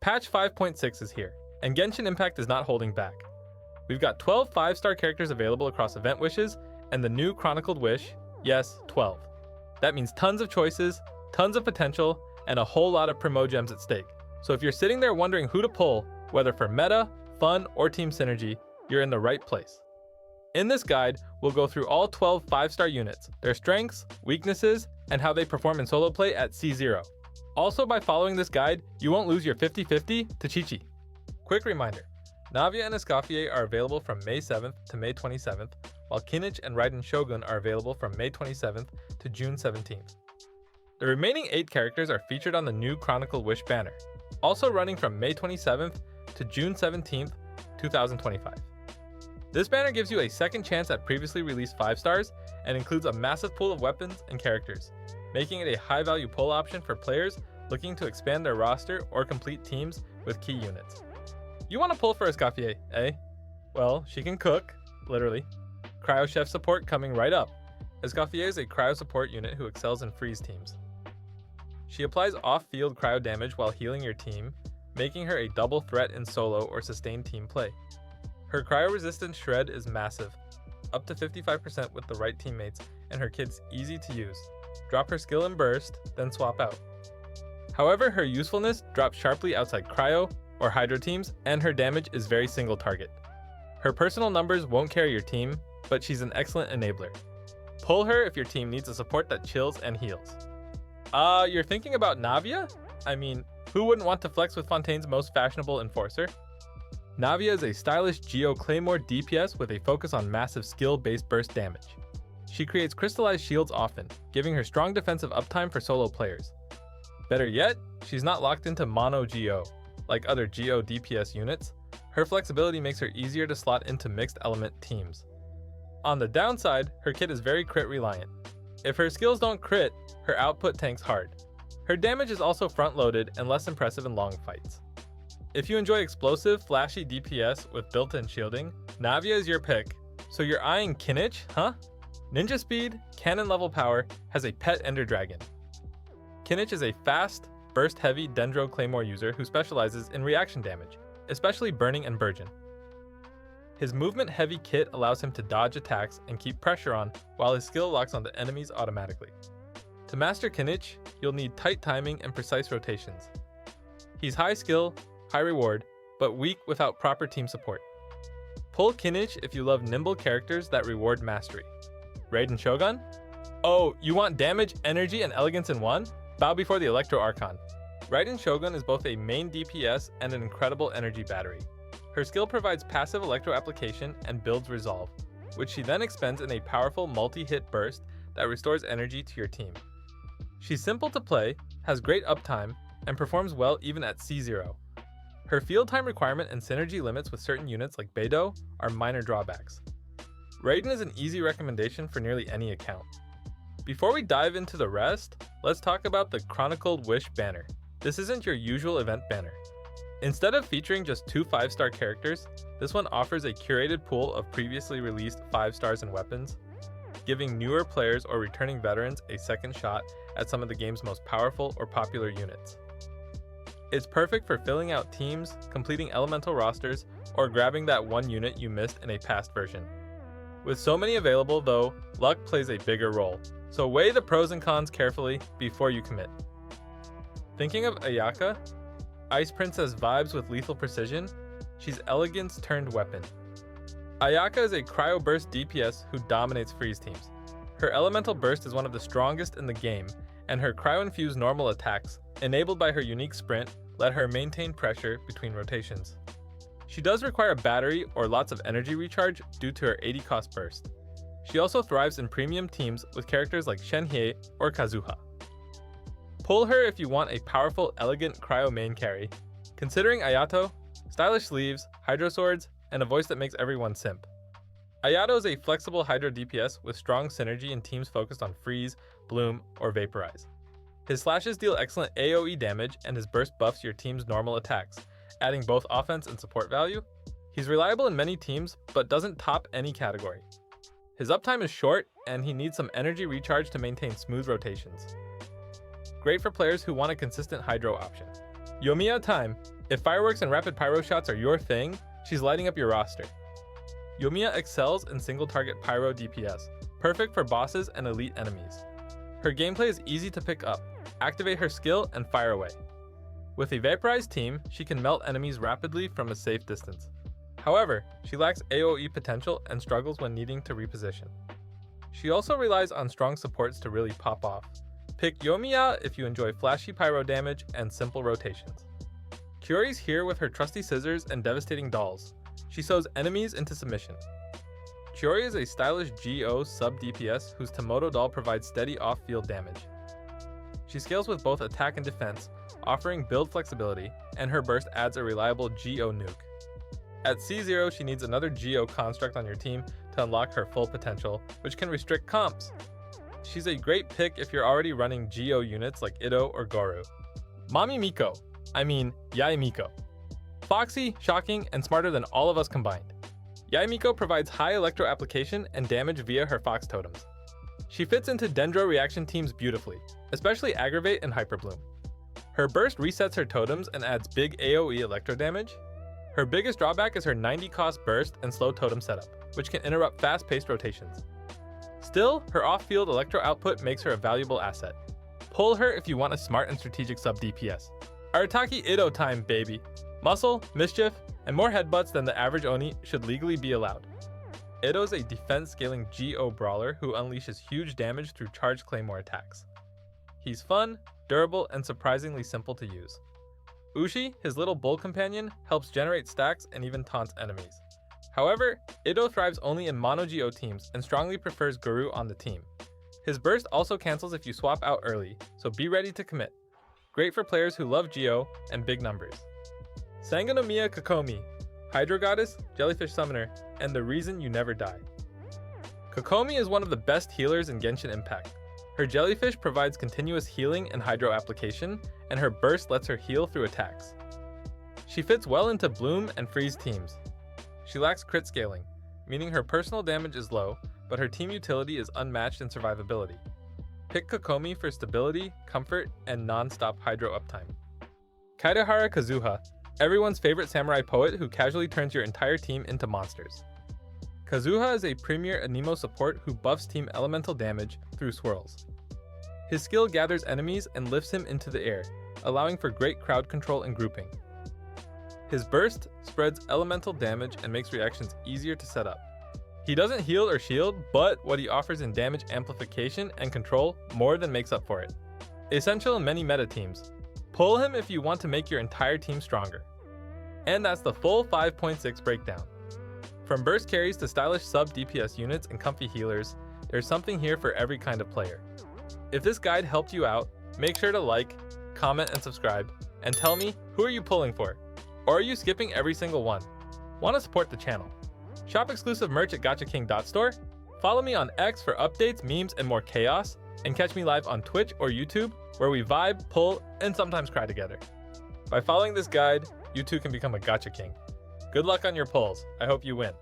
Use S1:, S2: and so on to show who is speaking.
S1: Patch 5.6 is here, and Genshin Impact is not holding back. We've got 12 5-star characters available across event wishes, and the new Chronicled Wish, yes, 12. That means tons of choices, tons of potential, and a whole lot of Primogems at stake. So if you're sitting there wondering who to pull, whether for meta, fun, or team synergy, you're in the right place. In this guide, we'll go through all 12 5-star units, their strengths, weaknesses, and how they perform in solo play at C0. Also, by following this guide, you won't lose your 50-50 to Qiqi. Quick reminder, Navia and Escoffier are available from May 7th to May 27th, while Kinich and Raiden Shogun are available from May 27th to June 17th. The remaining 8 characters are featured on the new Chronicled Wish banner, also running from May 27th to June 17th, 2025. This banner gives you a second chance at previously released 5 stars and includes a massive pool of weapons and characters, making it a high-value pull option for players looking to expand their roster or complete teams with key units. You want to pull for Escoffier, eh? Well, she can cook, literally. Cryo Chef support coming right up. Escoffier is a cryo support unit who excels in freeze teams. She applies off-field cryo damage while healing your team, making her a double threat in solo or sustained team play. Her cryo-resistant shred is massive, up to 55% with the right teammates, and her kit's easy to use. Drop her skill and burst, then swap out. However, her usefulness drops sharply outside cryo or hydro teams, and her damage is very single target. Her personal numbers won't carry your team, but she's an excellent enabler. Pull her if your team needs a support that chills and heals. You're thinking about Navia? I mean, who wouldn't want to flex with Fontaine's most fashionable enforcer? Navia is a stylish Geo Claymore DPS with a focus on massive skill-based burst damage. She creates crystallized shields often, giving her strong defensive uptime for solo players. Better yet, she's not locked into mono Geo, like other Geo DPS units. Her flexibility makes her easier to slot into mixed element teams. On the downside, her kit is very crit reliant. If her skills don't crit, her output tanks hard. Her damage is also front-loaded and less impressive in long fights. If you enjoy explosive, flashy DPS with built-in shielding, Navia is your pick. So you're eyeing Kinich, huh? Ninja speed, cannon level power, has a pet Ender Dragon. Kinich is a fast, burst-heavy Dendro Claymore user who specializes in reaction damage, especially burning and burgeon. His movement-heavy kit allows him to dodge attacks and keep pressure on while his skill locks onto enemies automatically. To master Kinich, you'll need tight timing and precise rotations. He's high skill, high reward, but weak without proper team support. Pull Kinich if you love nimble characters that reward mastery. Raiden Shogun? Oh, you want damage, energy, and elegance in one? Bow before the Electro Archon. Raiden Shogun is both a main DPS and an incredible energy battery. Her skill provides passive electro application and builds resolve, which she then expends in a powerful multi-hit burst that restores energy to your team. She's simple to play, has great uptime, and performs well even at C0. Her field time requirement and synergy limits with certain units like Beidou are minor drawbacks. Raiden is an easy recommendation for nearly any account. Before we dive into the rest, let's talk about the Chronicled Wish banner. This isn't your usual event banner. Instead of featuring just 2 5-star characters, this one offers a curated pool of previously released 5 stars and weapons, giving newer players or returning veterans a second shot at some of the game's most powerful or popular units. It's perfect for filling out teams, completing elemental rosters, or grabbing that one unit you missed in a past version. With so many available though, luck plays a bigger role, so weigh the pros and cons carefully before you commit. Thinking of Ayaka? Ice Princess vibes with lethal precision, she's elegance turned weapon. Ayaka is a cryo burst DPS who dominates freeze teams. Her elemental burst is one of the strongest in the game, and her cryo-infused normal attacks, enabled by her unique sprint, let her maintain pressure between rotations. She does require a battery or lots of energy recharge due to her 80 cost burst. She also thrives in premium teams with characters like Shenhye or Kazuha. Pull her if you want a powerful, elegant cryo main carry, considering Ayato, stylish sleeves, hydro swords, and a voice that makes everyone simp. Ayato is a flexible hydro DPS with strong synergy in teams focused on freeze, bloom, or vaporize. His slashes deal excellent AoE damage and his burst buffs your team's normal attacks, adding both offense and support value. He's reliable in many teams, but doesn't top any category. His uptime is short, and he needs some energy recharge to maintain smooth rotations. Great for players who want a consistent hydro option. Yoimiya time! If fireworks and rapid pyro shots are your thing, she's lighting up your roster. Yoimiya excels in single target pyro DPS, perfect for bosses and elite enemies. Her gameplay is easy to pick up, activate her skill and fire away. With a vaporized team, she can melt enemies rapidly from a safe distance. However, she lacks AoE potential and struggles when needing to reposition. She also relies on strong supports to really pop off. Pick Yoimiya if you enjoy flashy pyro damage and simple rotations. Chiori's here with her trusty scissors and devastating dolls. She sews enemies into submission. Chiori is a stylish GO sub DPS whose Tomoto doll provides steady off-field damage. She scales with both attack and defense, offering build flexibility, and her burst adds a reliable GO nuke. At C0, she needs another GO construct on your team to unlock her full potential, which can restrict comps. She's a great pick if you're already running GO units like Itto or Goru. Mommy Miko, Yoimiya. Foxy, shocking, and smarter than all of us combined. Yoimiya provides high electro application and damage via her fox totems. She fits into Dendro reaction teams beautifully, especially Aggravate and Hyperbloom. Her burst resets her totems and adds big AoE electro damage. Her biggest drawback is her 90 cost burst and slow totem setup, which can interrupt fast-paced rotations. Still, her off-field electro output makes her a valuable asset. Pull her if you want a smart and strategic sub DPS. Arataki Itto time, baby! Muscle, mischief, and more headbutts than the average Oni should legally be allowed. Itto's a defense-scaling GO brawler who unleashes huge damage through charged claymore attacks. He's fun, durable, and surprisingly simple to use. Ushi, his little bull companion, helps generate stacks and even taunts enemies. However, Itto thrives only in mono-GO teams and strongly prefers Guru on the team. His burst also cancels if you swap out early, so be ready to commit. Great for players who love GO and big numbers. Sangonomiya Kokomi, Hydro Goddess, Jellyfish Summoner, and the reason you never die. Kokomi is one of the best healers in Genshin Impact. Her jellyfish provides continuous healing and hydro application, and her burst lets her heal through attacks. She fits well into Bloom and Freeze teams. She lacks crit scaling, meaning her personal damage is low, but her team utility is unmatched in survivability. Pick Kokomi for stability, comfort, and non-stop hydro uptime. Kaidahara Kazuha, everyone's favorite samurai poet who casually turns your entire team into monsters. Kazuha is a premier Anemo support who buffs team elemental damage through swirls. His skill gathers enemies and lifts him into the air, allowing for great crowd control and grouping. His burst spreads elemental damage and makes reactions easier to set up. He doesn't heal or shield, but what he offers in damage amplification and control more than makes up for it. Essential in many meta teams. Pull him if you want to make your entire team stronger. And that's the full 5.6 breakdown. From burst carries to stylish sub DPS units and comfy healers, there's something here for every kind of player. If this guide helped you out, make sure to like, comment, and subscribe, and tell me, who are you pulling for? Or are you skipping every single one? Want to support the channel? Shop exclusive merch at gachaking.store, follow me on X for updates, memes, and more chaos, and catch me live on Twitch or YouTube, where we vibe, pull, and sometimes cry together. By following this guide, you too can become a Gacha King. Good luck on your pulls. I hope you win.